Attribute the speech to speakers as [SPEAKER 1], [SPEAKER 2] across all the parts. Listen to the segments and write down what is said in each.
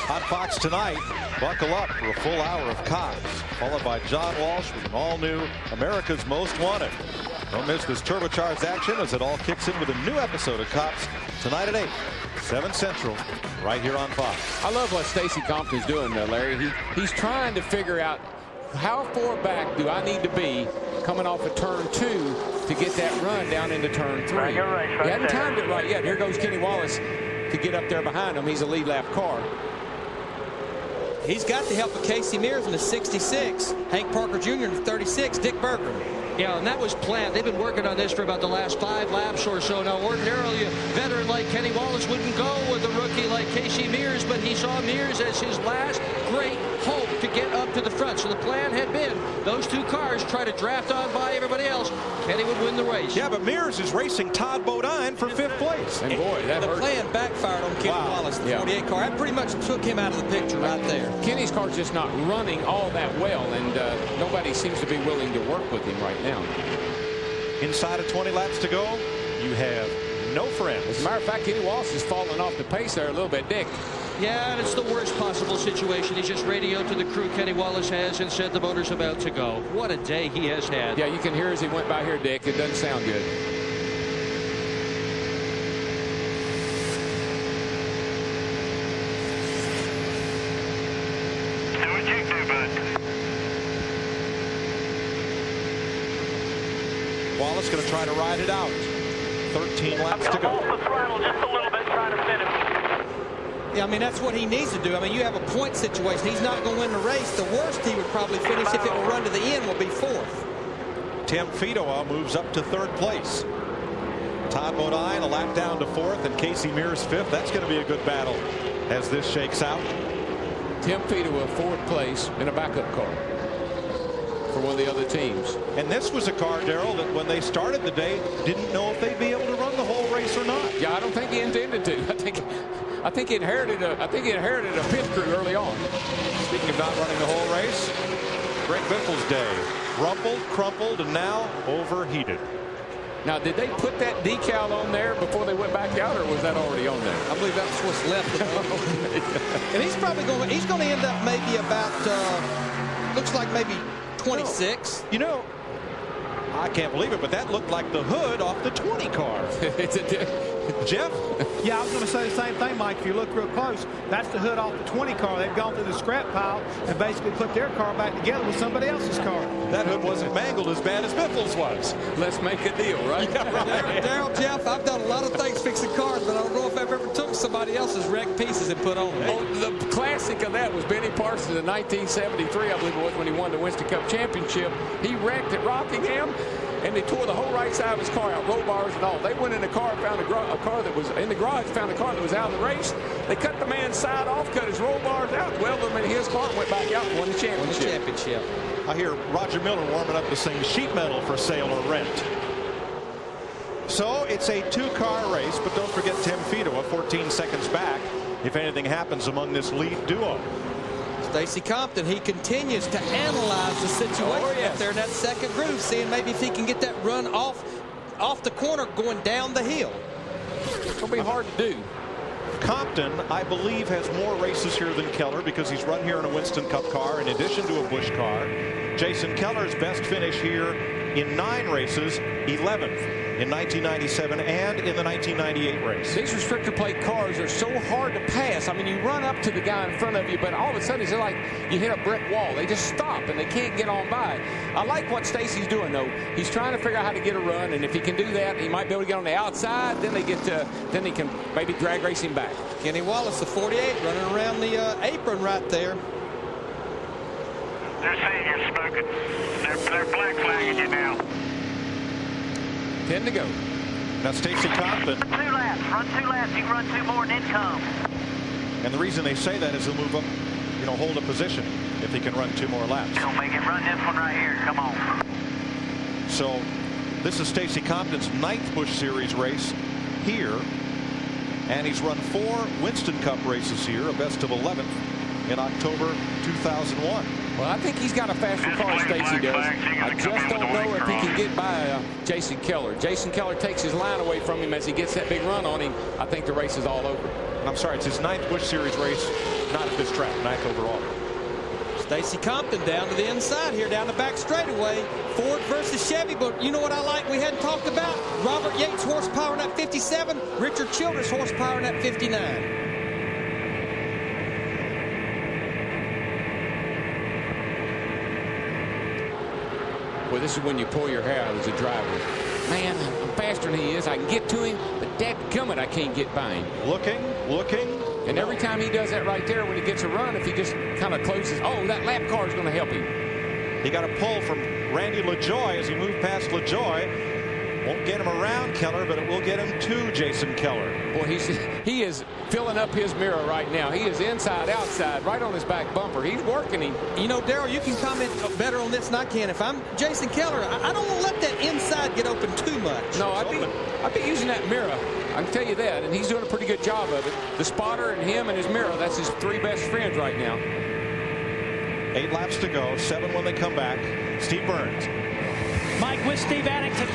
[SPEAKER 1] On Fox tonight, buckle up for a full hour of Cops, followed by John Walsh with an all-new America's Most Wanted. Don't miss this turbocharged action as it all kicks in with a new episode of Cops tonight at 8, 7 Central, right here on Fox.
[SPEAKER 2] I love what Stacy Compton's doing, Larry. He's trying to figure out how far back do I need to be coming off of turn 2 to get that run down into turn 3.
[SPEAKER 3] Right, right,
[SPEAKER 2] he hadn't timed it right yet. Here goes Kenny Wallace to get up there behind him. He's a lead lap car.
[SPEAKER 4] He's got the help of Casey Mears in the 66, Hank Parker Jr. in the 36, Dick Berger.
[SPEAKER 5] Yeah, and that was planned. They've been working on this for about the last 5 laps or so. Now, ordinarily, a veteran like Kenny Wallace wouldn't go with a rookie like Casey Mears, but he saw Mears as his last great hope to get up to the front. So the plan had been those two cars try to draft on by everybody else. Kenny would win the race.
[SPEAKER 1] Yeah, but Mears is racing Todd Bodine for 5th place.
[SPEAKER 2] And boy, that
[SPEAKER 4] the plan backfired on Kenny Wallace, the 48 car. That pretty much took him out of the picture right there.
[SPEAKER 2] Kenny's car's just not running all that well, and nobody seems to be willing to work with him right now.
[SPEAKER 1] Inside of 20 laps to go, you have no friends.
[SPEAKER 2] As a matter of fact, Kenny Wallace is falling off the pace there a little bit, Dick.
[SPEAKER 5] Yeah, and it's the worst possible situation. He's just radioed to the crew Kenny Wallace has and said the motor's about to go. What a day he has had.
[SPEAKER 2] Yeah, you can hear as he went by here, Dick. It doesn't sound good.
[SPEAKER 3] Do what you do, bud.
[SPEAKER 1] Wallace going to try to ride it out. 13 laps to go.
[SPEAKER 3] Off the throttle just a little bit, trying to finish.
[SPEAKER 4] Yeah, I mean, that's what he needs to do. I mean, you have a point situation. He's not going to win the race. The worst he would probably finish if it will run to the end will be 4th.
[SPEAKER 1] Tim Fidoa moves up to 3rd place. Todd Bodine a lap down to 4th, and Casey Mears 5th. That's going to be a good battle as this shakes out.
[SPEAKER 2] Tim Fidoa 4th place in a backup car for one of the other teams.
[SPEAKER 1] And this was a car, Darrell, that when they started the day didn't know if they'd be able to run the whole race or not.
[SPEAKER 2] Yeah, I don't think he intended to. I think he inherited a pit crew early on.
[SPEAKER 1] Speaking of not running the whole race, Greg Biffle's day. Rumpled, crumpled, and now overheated.
[SPEAKER 2] Now, did they put that decal on there before they went back out, or was that already on there?
[SPEAKER 4] I believe that's what's left of it. And he's probably going to end up maybe about, looks like maybe 26.
[SPEAKER 1] You know, I can't believe it, but that looked like the hood off the 20 car. Jeff?
[SPEAKER 6] Yeah, I was going to say the same thing, Mike. If you look real close, that's the hood off the 20 car. They've gone through the scrap pile and basically put their car back together with somebody else's car.
[SPEAKER 1] That hood wasn't mangled as bad as Biffle's was.
[SPEAKER 2] Let's make a deal, right?
[SPEAKER 1] Yeah, right.
[SPEAKER 4] Darrell, Jeff, I've done a lot of things fixing cars, but I don't know if I've ever took somebody else's wrecked pieces and put on them.
[SPEAKER 2] Oh, the classic of that was Benny Parsons in 1973, I believe it was, when he won the Winston Cup Championship. He wrecked at Rockingham, and they tore the whole right side of his car out, roll bars and all. They went in the car, found a car that was in the garage, found a car that was out of the race. They cut the man's side off, cut his roll bars out, welded them in his car, went back out and won the championship.
[SPEAKER 1] I hear Roger Miller warming up to sing sheet metal for sale or rent. So it's a 2-car race, but don't forget Tim Fidoa 14 seconds back if anything happens among this lead duo.
[SPEAKER 4] Stacy Compton, he continues to analyze the situation up there in that second groove, seeing maybe if he can get that run off the corner going down the hill.
[SPEAKER 2] It's going to be hard to do.
[SPEAKER 1] Compton, I believe, has more races here than Keller because he's run here in a Winston Cup car in addition to a Busch car. Jason Keller's best finish here in 9 races, 11th in 1997 and in the 1998 race.
[SPEAKER 2] These restrictor plate cars are so hard to pass. I mean, you run up to the guy in front of you, but all of a sudden it's like you hit a brick wall. They just stop and they can't get on by. I like what Stacy's doing, though. He's trying to figure out how to get a run, and if he can do that, he might be able to get on the outside. Then then he can maybe drag racing back.
[SPEAKER 4] Kenny Wallace, the 48, running around the apron right there.
[SPEAKER 3] They're saying you're smoking. They're black flagging you now.
[SPEAKER 2] 10 to go.
[SPEAKER 1] Now Stacy Compton.
[SPEAKER 3] Run 2 laps. Run 2 laps. You can run 2 more and then come.
[SPEAKER 1] And the reason they say that is he'll move up, hold a position if he can run 2 more laps.
[SPEAKER 3] He'll make him run this one right here. Come on.
[SPEAKER 1] So this is Stacy Compton's 9th Busch Series race here. And he's run 4 Winston Cup races here, a best of 11th. in October 2001.
[SPEAKER 2] Well, I think he's got a faster car, Stacy does. I just don't know if he can get by Jason Keller. Jason Keller takes his line away from him as he gets that big run on him. I think the race is all over.
[SPEAKER 1] I'm sorry, it's his 9th Busch Series race, not at this track, 9th overall.
[SPEAKER 4] Stacey Compton down to the inside here, down the back straightaway. Ford versus Chevy, but you know what I like we hadn't talked about? Robert Yates horsepower in that 57, Richard Childress horsepower in that 59.
[SPEAKER 2] Well, this is when you pull your hair out as a driver. Man, I'm faster than he is. I can get to him, but dadgummit, I can't get by him.
[SPEAKER 1] Looking.
[SPEAKER 2] And every time he does that right there, when he gets a run, if he just kind of closes, oh, that lap car is going to help him.
[SPEAKER 1] He got a pull from Randy LaJoie as he moved past LaJoie. Won't get him around Keller, but it will get him to Jason Keller.
[SPEAKER 2] Boy, he is filling up his mirror right now. He is inside, outside, right on his back bumper. He's working him.
[SPEAKER 4] You know, Darrell, you can comment better on this than I can. If I'm Jason Keller, I don't want to let that inside get open too much.
[SPEAKER 2] No, I'd be using that mirror. I can tell you that, and he's doing a pretty good job of it. The spotter and him and his mirror, that's his 3 best friends right now.
[SPEAKER 1] 8 laps to go, 7 when they come back. Steve Burns.
[SPEAKER 7] Mike with Steve Addington.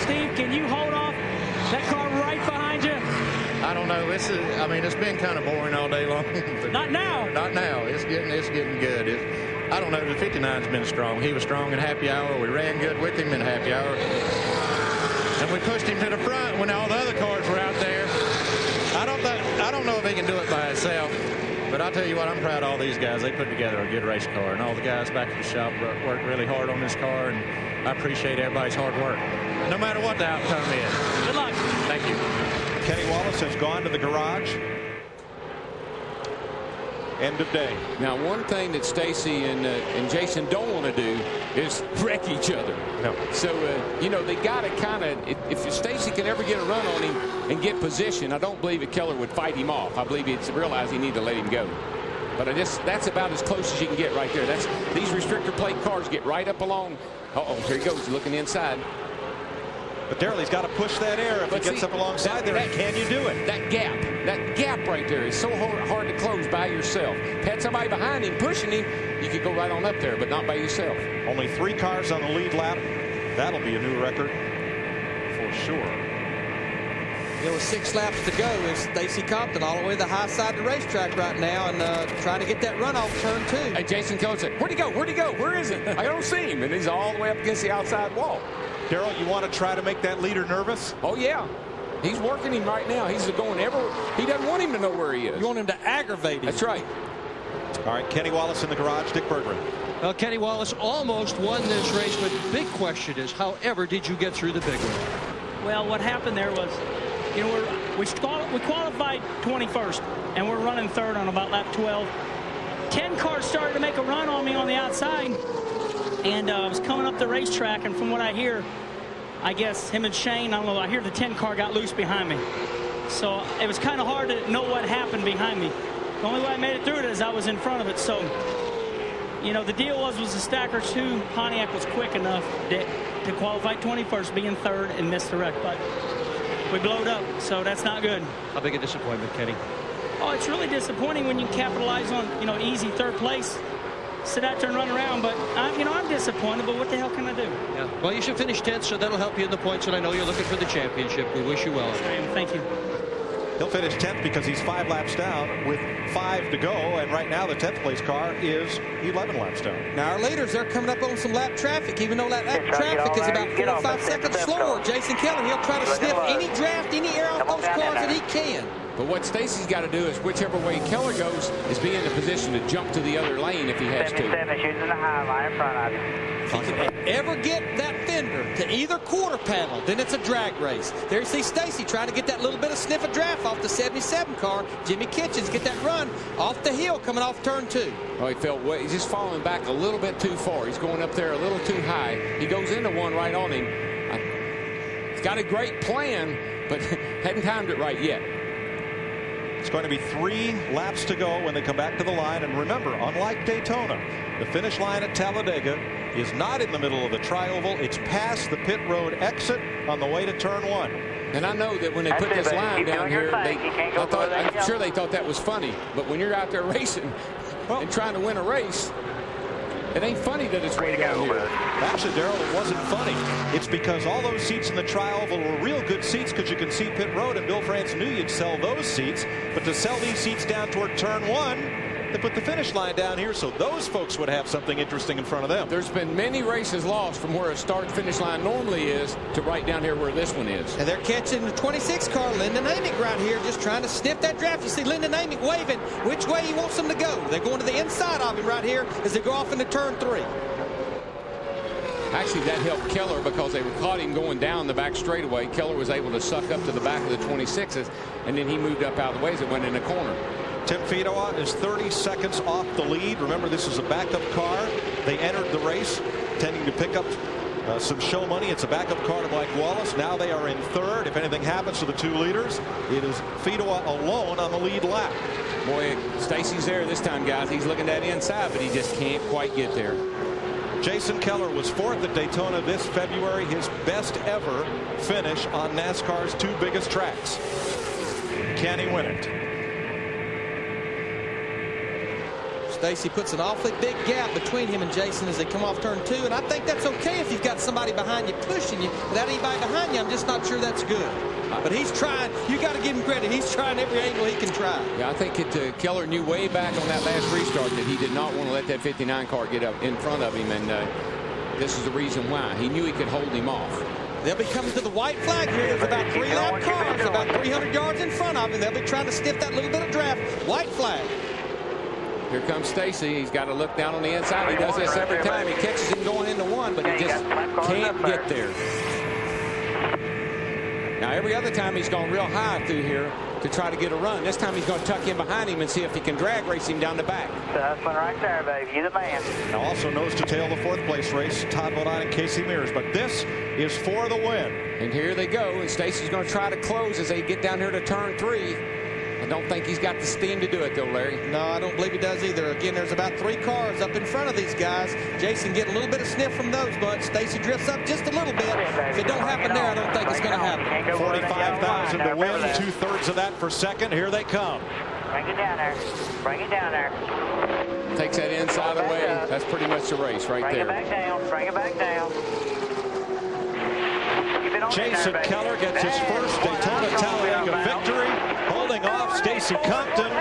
[SPEAKER 7] Steve, can you hold off that car right behind you?
[SPEAKER 8] I don't know. It's been kind of boring all day long.
[SPEAKER 7] Not now.
[SPEAKER 8] Not now. It's getting good. I don't know. The 59's been strong. He was strong in happy hour. We ran good with him in happy hour. And we pushed him to the front when all the other cars were out there. I don't know if he can do it by himself. But I'll tell you what, I'm proud of all these guys. They put together a good race car. And all the guys back at the shop worked really hard on this car. And I appreciate everybody's hard work, no matter what the outcome is.
[SPEAKER 7] Good luck.
[SPEAKER 8] Thank you.
[SPEAKER 1] Kenny Wallace has gone to the garage. End of day.
[SPEAKER 2] Now, one thing that Stacy and Jason don't want to do is wreck each other.
[SPEAKER 1] No.
[SPEAKER 2] So, you know, they got to kind of, if Stacy can ever get a run on him and get position, I don't believe that Keller would fight him off. I believe he'd realize he need to let him go. But that's about as close as you can get right there. These restrictor plate cars get right up along. Uh-oh, here he goes. He's looking inside.
[SPEAKER 1] But Darrell, he's got to push that air if he gets up alongside there. Can you do it?
[SPEAKER 2] That gap right there is so hard to close by yourself. If you had somebody behind him pushing him, you could go right on up there, but not by yourself.
[SPEAKER 1] Only 3 cars on the lead lap. That'll be a new record for sure.
[SPEAKER 4] There was 6 laps to go. It's Stacey Compton all the way to the high side of the racetrack right now and trying to get that run off turn 2.
[SPEAKER 2] Hey, Jason Keller said, where'd he go? Where'd he go? Where is it? I don't see him. And he's all the way up against the outside wall.
[SPEAKER 1] Darrell, you want to try to make that leader nervous?
[SPEAKER 2] Oh, yeah. He's working him right now. He's going he doesn't want him to know where he is.
[SPEAKER 4] You want him to aggravate him.
[SPEAKER 2] That's right.
[SPEAKER 1] All right, Kenny Wallace in the garage. Dick Berggren.
[SPEAKER 5] Well, Kenny Wallace almost won this race, but the big question is, however did you get through the big one?
[SPEAKER 7] Well, what happened there was, you know, we qualified 21st, and we're running 3rd on about lap 12. 10 cars started to make a run on me on the outside, and I was coming up the racetrack, and from what I hear, I guess him and Shane, I don't know, I hear the 10 car got loose behind me. So it was kind of hard to know what happened behind me. The only way I made it through it is I was in front of it. So, you know, the deal was the Stacker 2 Pontiac was quick enough to qualify 21st, being 3rd, and miss the wreck. But we blowed up, so that's not good.
[SPEAKER 5] How big a disappointment, Kenny?
[SPEAKER 7] Oh, it's really disappointing when you capitalize on, you know, easy 3rd place. Sit out there and run around, but I'm disappointed, but what the hell can I do?
[SPEAKER 5] Yeah. Well, you should finish 10th, so that'll help you in the points, and I know you're looking for the championship. We wish you well.
[SPEAKER 7] Thank you.
[SPEAKER 1] He'll finish 10th because he's 5 laps down with 5 to go, and right now the 10th place car is 11 laps down.
[SPEAKER 4] Now our leaders, they're coming up on some lap traffic, even though that lap traffic is about 4 or 5 seconds slower. Jason Keller, he'll try to sniff any draft, any air off those cars that he can.
[SPEAKER 2] But what Stacy's got to do is, whichever way Keller goes, is be in a position to jump to the other lane if he has to.
[SPEAKER 3] 77 shooting the high line in front of you.
[SPEAKER 4] If he can ever get that fender to either quarter panel, then it's a drag race. There you see Stacy trying to get that little bit of sniff of draft off the 77 car. Jimmy Kitchens get that run off the hill coming off turn 2.
[SPEAKER 2] Oh, he's just falling back a little bit too far. He's going up there a little too high. He goes into one right on him. He's got a great plan, but hadn't timed it right yet.
[SPEAKER 1] It's going to be 3 laps to go when they come back to the line. And remember, unlike Daytona, the finish line at Talladega is not in the middle of the tri-oval. It's past the pit road exit on the way to turn 1.
[SPEAKER 2] And I know that when they put
[SPEAKER 3] That's it,
[SPEAKER 2] this
[SPEAKER 3] baby.
[SPEAKER 2] line
[SPEAKER 3] Keep
[SPEAKER 2] down
[SPEAKER 3] doing your
[SPEAKER 2] here,
[SPEAKER 3] thing. You can't go further than
[SPEAKER 2] I'm
[SPEAKER 3] you
[SPEAKER 2] sure
[SPEAKER 3] go.
[SPEAKER 2] they thought that was funny. But when you're out there racing and trying to win a race, it ain't funny that it's way down here.
[SPEAKER 1] Actually, Darrell, it wasn't funny. It's because all those seats in the tri-oval were real good seats because you can see pit road, and Bill France knew you'd sell those seats. But to sell these seats down toward turn 1, they put the finish line down here so those folks would have something interesting in front of them.
[SPEAKER 2] There's been many races lost from where a start-finish line normally is to right down here where this one is.
[SPEAKER 4] And they're catching the 26 car, Lyndon Amick, right here, just trying to sniff that draft. You see Lyndon Amick waving which way he wants them to go. They're going to the inside of him right here as they go off into turn 3.
[SPEAKER 2] Actually, that helped Keller because they caught him going down the back straightaway. Keller was able to suck up to the back of the 26s, and then he moved up out of the way as it went in the corner.
[SPEAKER 1] Tim Fedowa is 30 seconds off the lead. Remember, this is a backup car. They entered the race intending to pick up some show money. It's a backup car to Mike Wallace. Now they are in third. If anything happens to the 2 leaders, it is Fedowa alone on the lead lap.
[SPEAKER 2] Boy, Stacy's there this time, guys. He's looking at inside, but he just can't quite get there.
[SPEAKER 1] Jason Keller was 4th at Daytona this February, his best ever finish on NASCAR's 2 biggest tracks. Can he win it?
[SPEAKER 4] Stacy puts an awfully big gap between him and Jason as they come off turn 2, and I think that's okay if you've got somebody behind you pushing you. Without anybody behind you, I'm just not sure that's good. But he's trying. You got to give him credit. He's trying every angle he can try.
[SPEAKER 2] Yeah, I think Keller knew way back on that last restart that he did not want to let that 59 car get up in front of him, and this is the reason why. He knew he could hold him off.
[SPEAKER 4] They'll be coming to the white flag here. There's about 3 lap cars, about 300 yards in front of him. They'll be trying to stiff that little bit of draft. White flag.
[SPEAKER 2] Here comes Stacy. He's got to look down on the inside. He does this every time. He catches him going into 1, but he just can't get there. Now, every other time he's gone real high through here to try to get a run. This time he's going to tuck in behind him and see if he can drag race him down the back.
[SPEAKER 3] That's one right there, baby. You're the man.
[SPEAKER 1] Now also nose to tail the 4th place race, Todd Bodine and Casey Mears. But this is for the win.
[SPEAKER 2] And here they go. And Stacy's going to try to close as they get down here to turn 3. I don't think he's got the steam to do it, though, Larry.
[SPEAKER 4] No, I don't believe he does either. Again, there's about 3 cars up in front of these guys. Jason getting a little bit of sniff from those, but Stacy drifts up just a little bit. If it don't happen there, I don't think it's going to happen.
[SPEAKER 1] 45,000 to win, 2/3 of that for 2nd. Here they come.
[SPEAKER 3] Bring it down there. Bring it down there.
[SPEAKER 2] Takes that inside away. That's pretty much the race right there.
[SPEAKER 3] Bring it back down. Bring it back down.
[SPEAKER 1] Jason Keller gets his first Daytona Talladega victory, holding off Stacy Compton.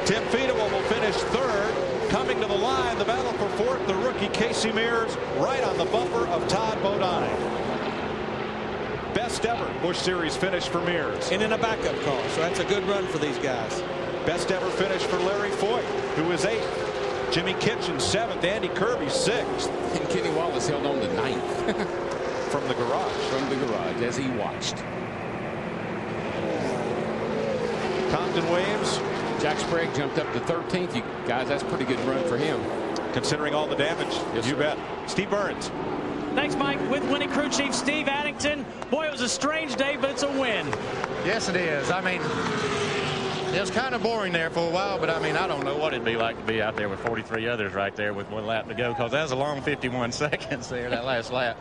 [SPEAKER 1] Tim Fedowa will finish 3rd. Coming to the line, the battle for 4th, the rookie Casey Mears, right on the bumper of Todd Bodine. Best ever Busch Series finish for Mears.
[SPEAKER 4] And in a backup car, so that's a good run for these guys.
[SPEAKER 1] Best ever finish for Larry Foyt, who is 8th. Jimmy Kitchen 7th, Andy Kirby 6th.
[SPEAKER 2] And Kenny Wallace held on to 9th.
[SPEAKER 1] From the garage.
[SPEAKER 2] From the garage as he watched.
[SPEAKER 1] Compton waves.
[SPEAKER 2] Jack Sprague jumped up to 13th. You guys, that's a pretty good run for him.
[SPEAKER 1] Considering all the damage.
[SPEAKER 2] Yes,
[SPEAKER 1] you
[SPEAKER 2] sir.
[SPEAKER 1] bet. Steve Burns.
[SPEAKER 7] Thanks, Mike. With winning crew chief Steve Addington. Boy, it was a strange day, but it's a win.
[SPEAKER 8] Yes, it is. I mean, it was kind of boring there for a while, but I mean, I don't know what it'd be like to be out there with 43 others right there with 1 lap to go, because that was a long 51 seconds there, that last lap.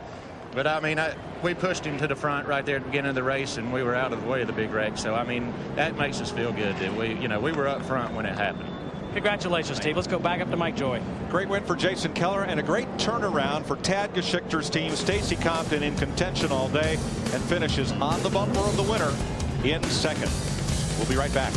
[SPEAKER 8] But I mean, we pushed him to the front right there at the beginning of the race, and we were out of the way of the big wreck. So I mean, that makes us feel good that we were up front when it happened.
[SPEAKER 7] Congratulations, Steve. Let's go back up to Mike Joy.
[SPEAKER 1] Great win for Jason Keller and a great turnaround for Tad Geschichter's team. Stacy Compton in contention all day and finishes on the bumper of the winner in 2nd. We'll be right back.